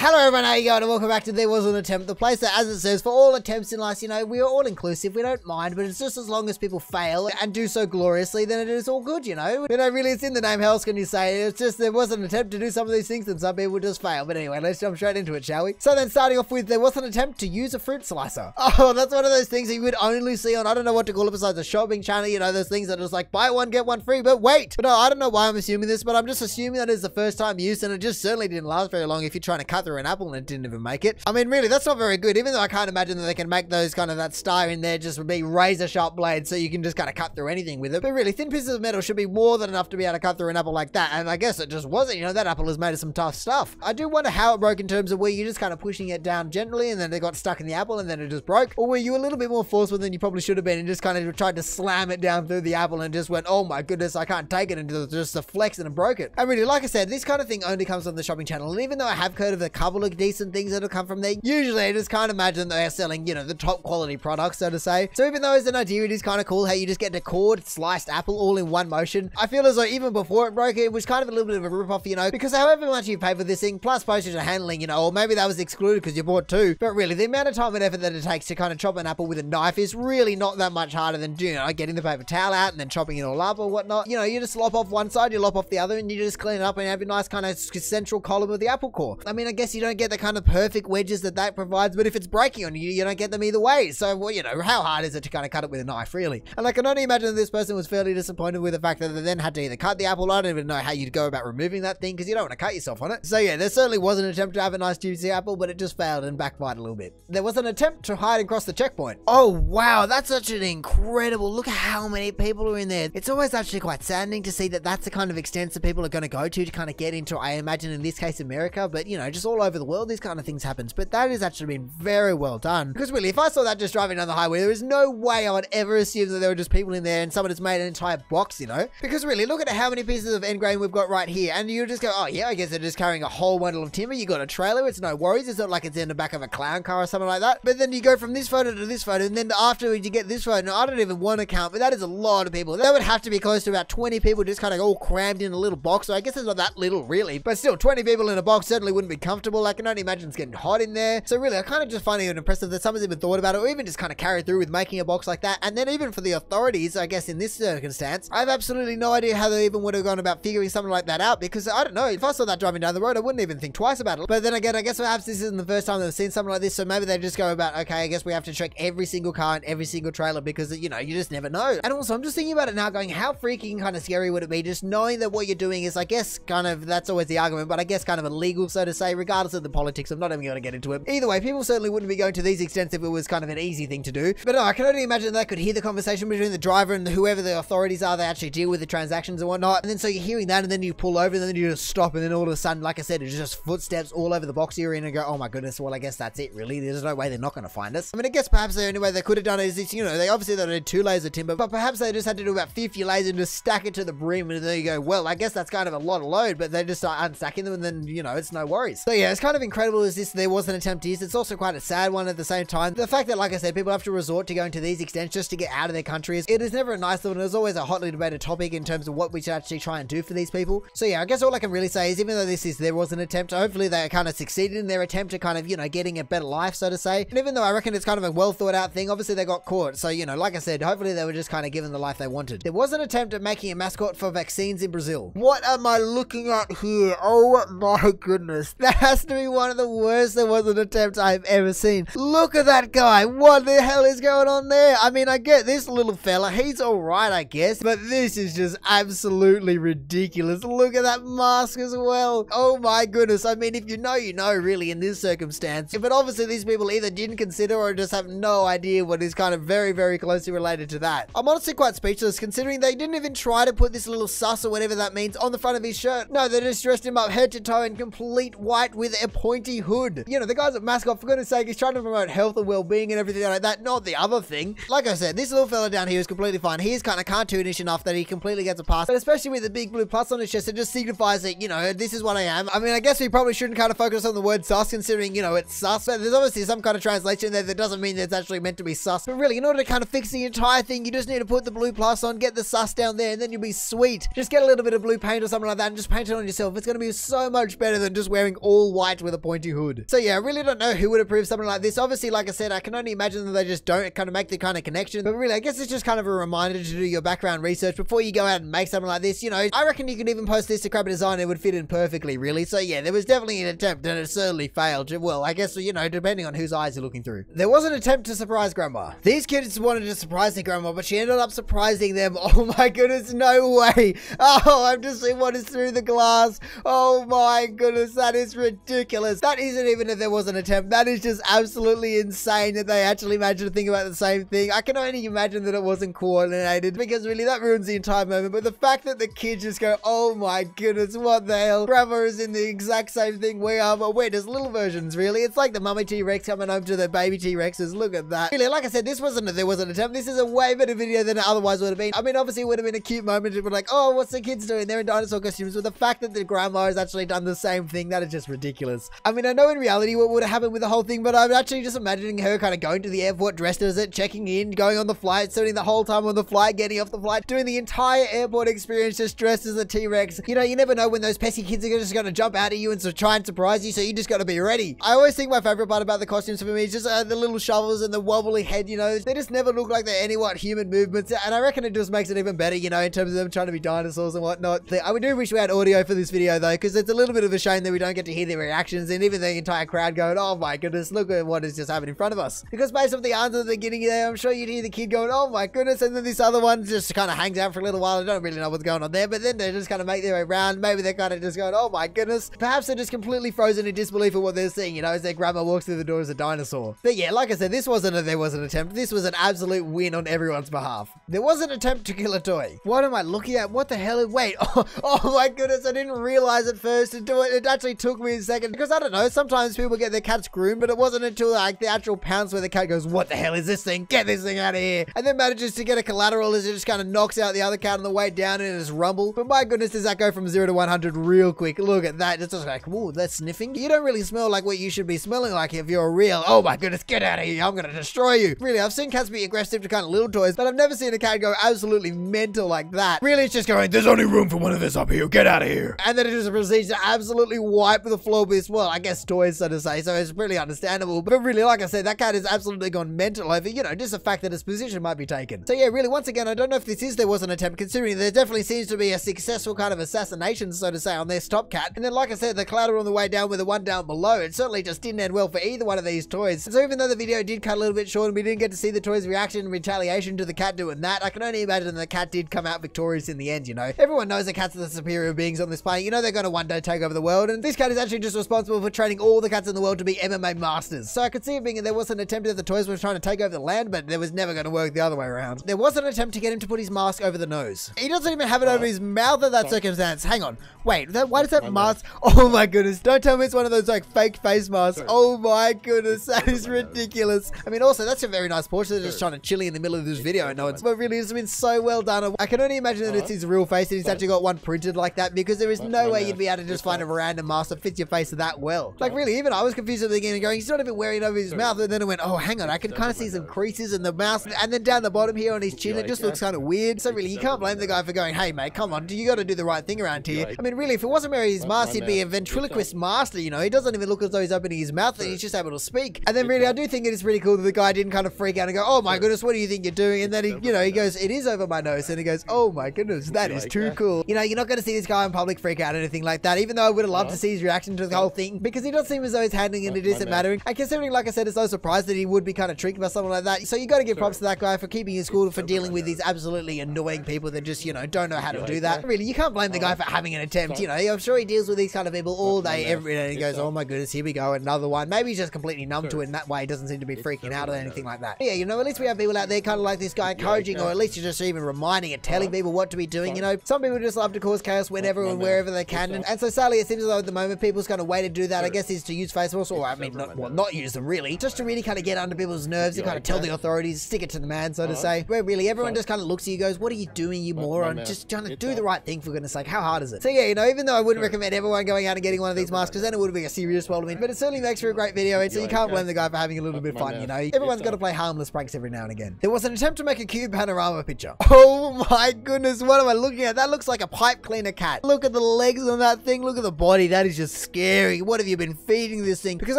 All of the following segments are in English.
Hello everyone, how you going? And welcome back to There Was an Attempt, the place that, as it says, for all attempts in life, you know, we are all inclusive, we don't mind, but it's just as long as people fail and do so gloriously, then it is all good, you know? You know, really, it's in the name, how else can you say it? It's just there was an attempt to do some of these things and some people just fail. But anyway, let's jump straight into it, shall we? So then starting off with, there was an attempt to use a fruit slicer. Oh, that's one of those things that you would only see on, I don't know what to call it besides a shopping channel, you know, those things that are just like, buy one, get one free, but wait! But no, I don't know why I'm assuming this, but I'm just assuming that it's the first time use, and it just certainly didn't last very long if you're trying to cut through an apple and it didn't even make it. I mean, really, that's not very good, even though I can't imagine that they can make those kind of that star in there just be razor sharp blades so you can just kind of cut through anything with it. But really, thin pieces of metal should be more than enough to be able to cut through an apple like that, and I guess it just wasn't. You know, that apple is made of some tough stuff. I do wonder how it broke in terms of where you're just kind of pushing it down gently and then it got stuck in the apple and then it just broke, or were you a little bit more forceful than you probably should have been and just kind of tried to slam it down through the apple and just went, oh my goodness, I can't take it, and just a flex and broke it. And really, like I said, this kind of thing only comes on the shopping channel, and even though I have heard of a couple of decent things that have come from there, usually I just can't imagine they're selling, you know, the top quality products, so to say. So even though as an idea it is kind of cool how you just get a cored sliced apple all in one motion, I feel as though even before it broke, it was kind of a little bit of a rip-off, you know, because however much you pay for this thing, plus postage and handling, you know, or maybe that was excluded because you bought two, but really the amount of time and effort that it takes to kind of chop an apple with a knife is really not that much harder than, you know, getting the paper towel out and then chopping it all up or whatnot. You know, you just lop off one side, you lop off the other, and you just clean it up and have a nice kind of central column of the apple core. I mean, I guess you don't get the kind of perfect wedges that provides, but if it's breaking on you, you don't get them either way. So, well, you know, how hard is it to kind of cut it with a knife, really? And I can only imagine that this person was fairly disappointed with the fact that they then had to either cut the apple. I don't even know how you'd go about removing that thing because you don't want to cut yourself on it. So yeah, there certainly was an attempt to have a nice juicy apple, but it just failed and backfired a little bit. There was an attempt to hide and cross the checkpoint. Oh wow, that's such an incredible, look at how many people are in there. It's always actually quite saddening to see that that's the kind of extents that people are going to go to kind of get into, I imagine in this case America, but you know, just all over the world these kind of things happens. But that has actually been very well done, because really, if I saw that just driving down the highway, there is no way I would ever assume that there were just people in there and someone has made an entire box, you know? Because really, look at how many pieces of end grain we've got right here, and you just go, oh yeah, I guess they're just carrying a whole bundle of timber. You got a trailer, it's no worries, it's not like it's in the back of a clown car or something like that. But then you go from this photo to this photo, and then afterwards you get this photo. Now, I don't even want to count, but that is a lot of people. That would have to be close to about 20 people just kind of all crammed in a little box, so I guess it's not that little really, but still 20 people in a box certainly wouldn't be comfortable. I can only imagine it's getting hot in there. So really, I kind of just find it impressive that someone's even thought about it, or even just kind of carried through with making a box like that. And then even for the authorities, I guess in this circumstance, I have absolutely no idea how they even would have gone about figuring something like that out, because I don't know, if I saw that driving down the road, I wouldn't even think twice about it. But then again, I guess perhaps this isn't the first time they've seen something like this, so maybe they just go about, okay, I guess we have to check every single car and every single trailer, because, you know, you just never know. And also, I'm just thinking about it now, going, how freaking kind of scary would it be just knowing that what you're doing is, I guess, kind of, that's always the argument, but I guess kind of illegal, so to say, regardless of the politics. I'm not even going to get into it. Either way, people certainly wouldn't be going to these extents if it was kind of an easy thing to do. But no, I can only imagine they could hear the conversation between the driver and whoever the authorities are. They actually deal with the transactions and whatnot. And then so you're hearing that, and then you pull over, and then you just stop, and then all of a sudden, like I said, it's just footsteps all over the box area, and go, oh my goodness, well, I guess that's it, really. There's no way they're not going to find us. I mean, I guess perhaps the only way they could have done it is this, you know, they obviously they did 2 layers of timber, but perhaps they just had to do about 50 layers and just stack it to the brim, and there you go, well, I guess that's kind of a lot of load, but they just start unstacking them, and then, you know, it's no worries. So yeah, it's kind of incredible as this, there was an attempt to use. It's also quite a sad one at the same time. The fact that, like I said, people have to resort to going to these extents just to get out of their countries, it is never a nice thing, and it's always a hotly debated topic in terms of what we should actually try and do for these people. So yeah, I guess all I can really say is, even though there was an attempt, hopefully they kind of succeeded in their attempt to kind of, you know, getting a better life, so to say. And even though I reckon it's kind of a well thought out thing, obviously they got caught. So, you know, like I said, hopefully they were just kind of given the life they wanted. There was an attempt at making a mascot for vaccines in Brazil. What am I looking at here? Oh my goodness. That has to be one of the worst there was an attempt I've ever seen. Look at that guy. What the hell is going on there? I mean, I get this little fella. He's alright, I guess. But this is just absolutely ridiculous. Look at that mask as well. Oh my goodness. I mean, if you know, you know, really, in this circumstance. But obviously these people either didn't consider or just have no idea what is kind of very, very closely related to that. I'm honestly quite speechless, considering they didn't even try to put this little sus or whatever that means on the front of his shirt. No, they just dressed him up head to toe in complete white with a pointy hood. You know, the guys at Mascot, for goodness sake, he's trying to promote health and well-being and everything like that, not the other thing. Like I said, this little fella down here is completely fine. He is kind of cartoonish enough that he completely gets a pass, but especially with the big blue plus on his chest, it just signifies that, you know, this is what I am. I mean, I guess we probably shouldn't kind of focus on the word sus, considering, you know, it's sus, but there's obviously some kind of translation there that doesn't mean that it's actually meant to be sus. But really, in order to kind of fix the entire thing, you just need to put the blue plus on, get the sus down there, and then you'll be sweet. Just get a little bit of blue paint or something like that and just paint it on yourself. It's going to be so much better than just wearing all all white with a pointy hood. So yeah, I really don't know who would approve something like this. Obviously, like I said, I can only imagine that they just don't kind of make the kind of connection. But really, I guess it's just kind of a reminder to do your background research before you go out and make something like this. You know, I reckon you could even post this to Crab Design and it would fit in perfectly, really. So yeah, there was definitely an attempt and it certainly failed. Well, I guess, you know, depending on whose eyes you're looking through. There was an attempt to surprise Grandma. These kids wanted to surprise their grandma, but she ended up surprising them. Oh my goodness, no way. Oh, I've just seen what is through the glass. Oh my goodness, that is ridiculous. That isn't even if there was an attempt. That is just absolutely insane that they actually managed to think about the same thing. I can only imagine that it wasn't coordinated, because really that ruins the entire moment. But the fact that the kids just go, oh my goodness, what the hell? Grandma is in the exact same thing we are, but we're just little versions, really. It's like the mummy T-Rex coming home to the baby T-Rexes. Look at that. Really, like I said, this wasn't if there was an attempt. This is a way better video than it otherwise would have been. I mean, obviously it would have been a cute moment to be like, oh, what's the kids doing? They're in dinosaur costumes. But the fact that the grandma has actually done the same thing, that is just ridiculous. I mean, I know in reality what would have happened with the whole thing, but I'm actually just imagining her kind of going to the airport dressed as it, checking in, going on the flight, sitting the whole time on the flight, getting off the flight, doing the entire airport experience just dressed as a T-Rex. You know, you never know when those pesky kids are just going to jump out at you and try and surprise you, so you just got to be ready. I always think my favorite part about the costumes for me is just the little shovels and the wobbly head, you know. They just never look like they're any human movements, and I reckon it just makes it even better, you know, in terms of them trying to be dinosaurs and whatnot. I do wish we had audio for this video though, because it's a little bit of a shame that we don't get to hear their reactions and even the entire crowd going, oh my goodness, look at what has just happened in front of us. Because based off the answer at the beginning there, I'm sure you'd hear the kid going, oh my goodness, and then this other one just kind of hangs out for a little while. I don't really know what's going on there, but then they just kind of make their way around. Maybe they're kind of just going, oh my goodness. Perhaps they're just completely frozen in disbelief of what they're seeing, you know, as their grandma walks through the door as a dinosaur. But yeah, like I said, this wasn't a there was an attempt. This was an absolute win on everyone's behalf. There was an attempt to kill a toy. What am I looking at? What the hell? Wait, oh my goodness, I didn't realize at first to do it. It actually took me a second, because I don't know, sometimes people get their cats groomed, but it wasn't until like the actual pounce where the cat goes, what the hell is this thing? Get this thing out of here. And then manages to get a collateral as it just kind of knocks out the other cat on the way down and it's rumble. But my goodness, does that go from 0 to 100 real quick. Look at that. It's just like, whoa, that's sniffing. You don't really smell like what you should be smelling like if you're real. Oh my goodness, get out of here. I'm going to destroy you. Really, I've seen cats be aggressive to kind of little toys, but I've never seen a cat go absolutely mental like that. Really, it's just going, there's only room for one of this up here. Get out of here. And then it just proceeds to absolutely wipe the floor with, well, I guess toys, so to say. So it's really understandable. But really, like I said, that cat has absolutely gone mental over, you know, just the fact that its position might be taken. So yeah, really, once again, I don't know if this is there was an attempt, considering there definitely seems to be a successful kind of assassination, so to say, on their stop cat. And then, like I said, the collateral on the way down with the one down below, it certainly just didn't end well for either one of these toys. So even though the video did cut a little bit short and we didn't get to see the toy's reaction and retaliation to the cat doing that, I can only imagine the cat did come out victorious in the end, you know. Everyone knows the cats are the superior beings on this planet. You know they're going to one day take over the world, and this cat is actually just responsible for training all the cats in the world to be MMA masters. So I could see it being there was an attempt that the toys were trying to take over the land, but there was never going to work the other way around. There was an attempt to get him to put his mask over the nose. He doesn't even have it over his mouth in that circumstance. Hang on. Wait, why does that mask? Oh my goodness. Don't tell me it's one of those like fake face masks. Oh my goodness. That is ridiculous. I mean, also, that's a very nice portrait. They're just trying to chilly in the middle of this video. I know it's, but really, it's been so well done. I can only imagine that it's his real face and he's actually got one printed like that, because there is no way you'd be able to just find a random mask that fits your face that well. Like really, even I was confused at the beginning going, he's not even wearing it over his mouth, and then it went, oh, hang on, I can kind of see some creases in the mouth, and then down the bottom here on his chin, it just looks kind of weird. So really, you can't blame the guy for going, hey mate, come on, you got to do the right thing around here. I mean, really, if it wasn't wearing his mask, he'd be a ventriloquist master, you know. He doesn't even look as though he's opening his mouth, and he's just able to speak. And then really, I do think it is pretty cool that the guy didn't kind of freak out and go, oh my goodness, what do you think you're doing? And then he, you know, he goes, it is over my nose, and he goes, oh my goodness, that is too cool. You know, you're not going to see this guy in public freak out or anything like that, even though I would have loved to see his reaction to the whole thing, because he does seem as though he's handling it in a decent manner. And considering, like I said, it's so surprised that he would be kind of tricked by someone like that. So you got to give props to that guy for keeping his cool, for dealing with these absolutely annoying people that just, you know, don't know how to do that. Really, you can't blame the guy for having an attempt, you know. I'm sure he deals with these kind of people all day, every day, and he goes, oh my goodness, here we go, another one. Maybe he's just completely numb to it in that way. He doesn't seem to be freaking out or anything like that. But yeah, you know, at least we have people out there kind of like this guy encouraging, or at least just even reminding and telling people what to be doing, you know. Some people just love to cause chaos whenever and wherever they can, and so sadly it seems as though at the moment people's kind of way to do that, I guess, is to use Facebooks, or I mean, not use them really, just to really kind of get under people's nerves and kind of tell the authorities, stick it to the man, so to say, where really everyone just kind of looks at you, goes, what are you doing, you moron? Just trying to do the right thing, for goodness sake, how hard is it? So yeah, you know, even though I wouldn't recommend everyone going out and getting one of these masks, because then it would be a serious problem, but it certainly makes for a great video, and so you can't blame the guy for having a little bit of fun, you know. Everyone's got to play harmless pranks every now and again. There was an attempt to make a cube panorama picture. Oh my goodness, what am I looking at? That looks like a pipe cleaner cat. Look at the legs on that thing, look at the body, that is just scary. scary. What have you been feeding this thing? Because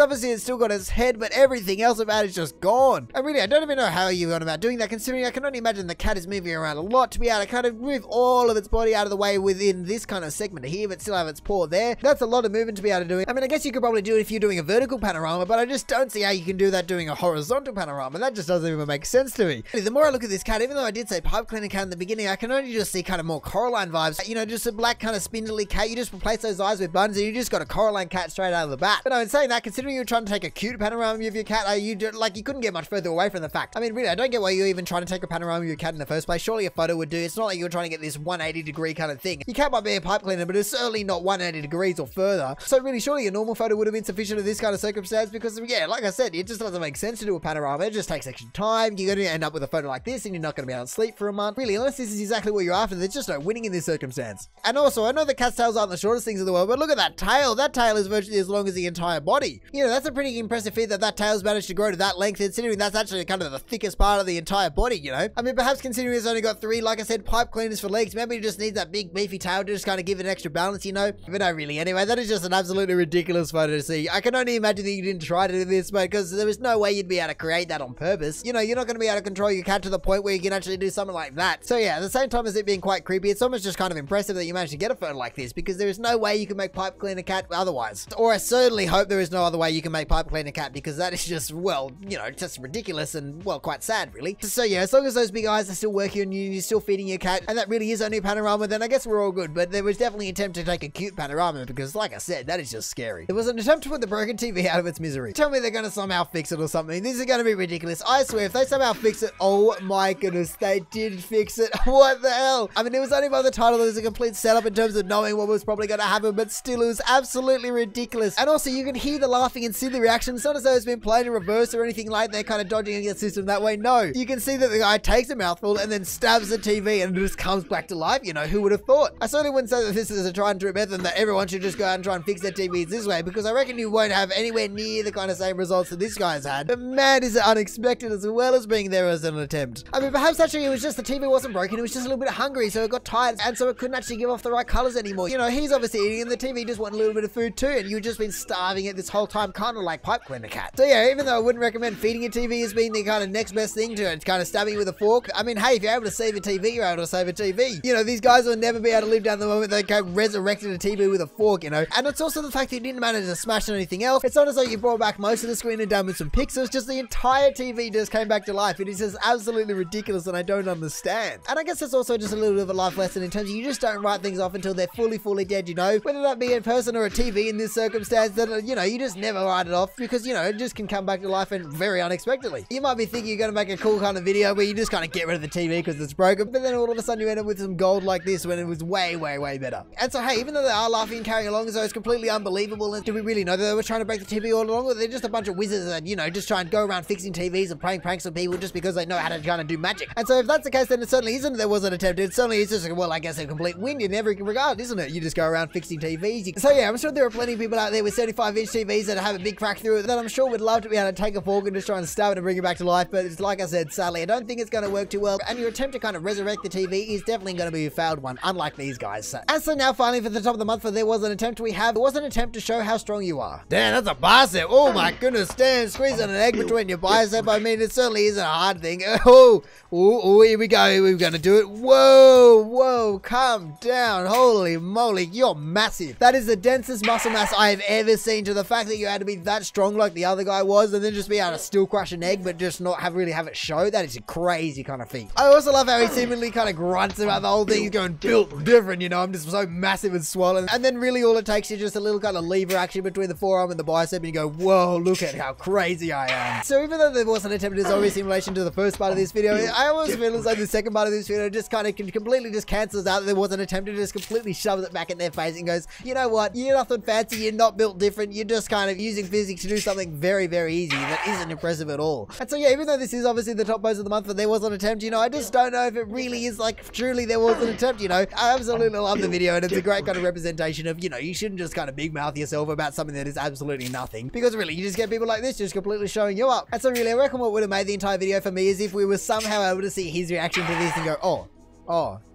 obviously it's still got its head, but everything else about it's just gone. And really, I don't even know how you've gone about doing that, considering I can only imagine the cat is moving around a lot to be able to kind of move all of its body out of the way within this kind of segment here, but still have its paw there. That's a lot of movement to be able to do it. I mean, I guess you could probably do it if you're doing a vertical panorama, but I just don't see how you can do that doing a horizontal panorama. That just doesn't even make sense to me. The more I look at this cat, even though I did say pipe cleaner cat in the beginning, I can only just see kind of more Coraline vibes. You know, just a black kind of spindly cat. You just replace those eyes with buttons and you just got a Coraline cat straight out of the bat. But I'm saying that, considering you're trying to take a cute panorama of your cat, you couldn't get much further away from the fact. I mean, really, I don't get why you're even trying to take a panorama of your cat in the first place. Surely a photo would do. It's not like you're trying to get this 180 degree kind of thing. Your cat might be a pipe cleaner, but it's certainly not 180 degrees or further. So really, surely a normal photo would have been sufficient in this kind of circumstance, because yeah, like I said, it just doesn't make sense to do a panorama. It just takes extra time. You're going to end up with a photo like this and you're not going to be able to sleep for a month. Really, unless this is exactly what you're after, there's just no winning in this circumstance. And also, I know the cat's tails aren't the shortest things in the world, but look at that tail. That tail is virtually as long as the entire body. You know, that's a pretty impressive feat that tail's managed to grow to that length, considering that's actually kind of the thickest part of the entire body, you know? I mean, perhaps considering it's only got 3, like I said, pipe cleaners for legs, maybe it just needs that big beefy tail to just kind of give it extra balance, you know? But no, really, anyway, that is just an absolutely ridiculous photo to see. I can only imagine that you didn't try to do this, but because there was no way you'd be able to create that on purpose. You know, you're not going to be able to control your cat to the point where you can actually do something like that. So yeah, at the same time as it being quite creepy, it's almost just kind of impressive that you managed to get a photo like this, because there is no way you can make pipe cleaner cat otherwise. Or I certainly hope there is no other way you can make pipe cleaner cat, because that is just, well, you know, just ridiculous and, well, quite sad, really. So yeah, as long as those big eyes are still working on you, you're still feeding your cat, and that really is only a panorama, then I guess we're all good. But there was definitely an attempt to take a cute panorama, because like I said, that is just scary. It was an attempt to put the broken TV out of its misery. Tell me they're going to somehow fix it or something. This is going to be ridiculous. I swear, if they somehow fix it, oh my goodness, they did fix it. What the hell? I mean, it was only by the title that was a complete setup in terms of knowing what was probably going to happen, but still, it was absolutely ridiculous. And also, you can hear the laughing and see the reaction. It's not as though it's been played in reverse or anything like that, kind of dodging against the system that way. No, you can see that the guy takes a mouthful and then stabs the TV and it just comes back to life. You know, who would have thought? I certainly wouldn't say that this is a tried and true method and that everyone should just go out and try and fix their TVs this way, because I reckon you won't have anywhere near the kind of same results that this guy's had. But man, is it unexpected as well as being there as an attempt. I mean, perhaps actually it was just the TV wasn't broken, it was just a little bit hungry, so it got tired, and so it couldn't actually give off the right colors anymore. You know, he's obviously eating and the TV just wanted a little bit of food too, and you've just been starving it this whole time, kind of like pipe cleaner cat. So yeah, even though I wouldn't recommend feeding a TV as being the kind of next best thing to it, kind of stabbing it with a fork, I mean, hey, if you're able to save a TV, you're able to save a TV. You know, these guys will never be able to live down the moment they resurrected a TV with a fork, you know. And it's also the fact that you didn't manage to smash anything else. It's not as though you brought back most of the screen and done with some pixels, just the entire TV just came back to life. It is just absolutely ridiculous and I don't understand. And I guess that's also just a little bit of a life lesson in terms of you just don't write things off until they're fully dead, you know. Whether that be a person or a TV in this circumstance, that, you know, you just never write it off, because, you know, it just can come back to life and very unexpectedly. You might be thinking you're going to make a cool kind of video where you just kind of get rid of the TV because it's broken, but then all of a sudden you end up with some gold like this when it was way better. And so hey, even though they are laughing and carrying along as though it's completely unbelievable, and do we really know that they were trying to break the TV all along, or they're just a bunch of wizards that, you know, just try and go around fixing TVs and playing pranks on people just because they know how to kind of do magic? And so if that's the case, then it certainly isn't there was an attempt. It certainly is just, well, I guess a complete win in every regard, isn't it? You just go around fixing TVs. So yeah, I'm sure there are plenty of people out there with 75-inch TVs that have a big crack through it that I'm sure would love to be able to take a fork and just try and stab it and bring it back to life, but it's like I said, sadly, I don't think it's going to work too well, and your attempt to kind of resurrect the TV is definitely going to be a failed one, unlike these guys. And so now finally for the top of the month for There Was an Attempt, there was an attempt to show how strong you are. Damn, that's a bicep. Oh my goodness, damn, squeezing an egg between your bicep. I mean, it certainly isn't a hard thing. Oh, here we go. We're going to do it. Whoa, calm down. Holy moly, you're massive. That is the densest muscle mass I have ever seen, to the fact that you had to be that strong like the other guy was, and then just be able to still crush an egg, but just not really have it show. That is a crazy kind of feat. I also love how he seemingly kind of grunts about the whole thing. He's going, built different, you know, I'm just so massive and swollen. And then really all it takes is just a little kind of lever action between the forearm and the bicep, and you go, whoa, look at how crazy I am. So even though there was an attempt, as obviously in relation to the first part of this video, I almost feel as though the second part of this video just kind of completely just cancels out that there was an attempt, and just completely shoves it back in their face and goes, you know what, you're nothing fancy, you're not built different, you're just kind of using physics to do something very easy that isn't impressive at all. And so yeah, even though this is obviously the top post of the month, but There Was an Attempt, you know, I just don't know if it really is like truly There Was an Attempt, you know. I absolutely love the video, and it's a great kind of representation of, you know, you shouldn't just kind of big mouth yourself about something that is absolutely nothing, because really you just get people like this just completely showing you up. And so really I reckon what would have made the entire video for me is if we were somehow able to see his reaction to this and go, oh,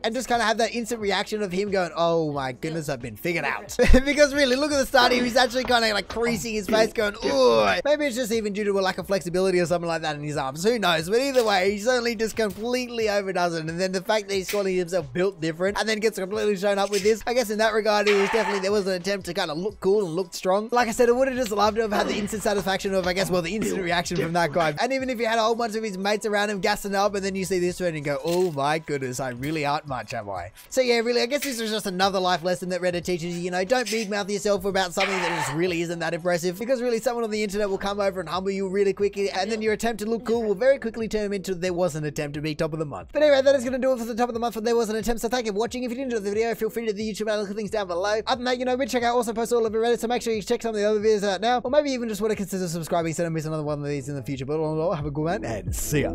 and just kind of have that instant reaction of him going, oh my goodness, I've been figured out. Because really, look at the start here, he's actually kind of like creasing his face going, ooh. Maybe it's just even due to a lack of flexibility or something like that in his arms. Who knows? But either way, he certainly just completely overdoes it. And then the fact that he's calling himself built different and then gets completely shown up with this, I guess in that regard, there was an attempt to kind of look cool and look strong. Like I said, I would have just loved to have had the instant satisfaction of, I guess, well, the instant reaction from that guy. And even if you had a whole bunch of his mates around him gassing up, and then you see this one and go, oh my goodness, I really aren't much, am I? So yeah, really, I guess this is just another life lesson that Reddit teaches you, you know, don't big mouth yourself about something that just really isn't that impressive, because really someone on the internet will come over and humble you really quickly, and then your attempt to look cool will very quickly turn into there was an attempt to be top of the month. But anyway, that is going to do it for the top of the month for There Was an Attempt, so thank you for watching. If you did enjoy the video, feel free to the YouTube and look at links down below. Other than that, you know, we check out also post all over Reddit, so make sure you check some of the other videos out now, or maybe even just want to consider subscribing so don't miss another one of these in the future. But all in all, have a good one and see ya.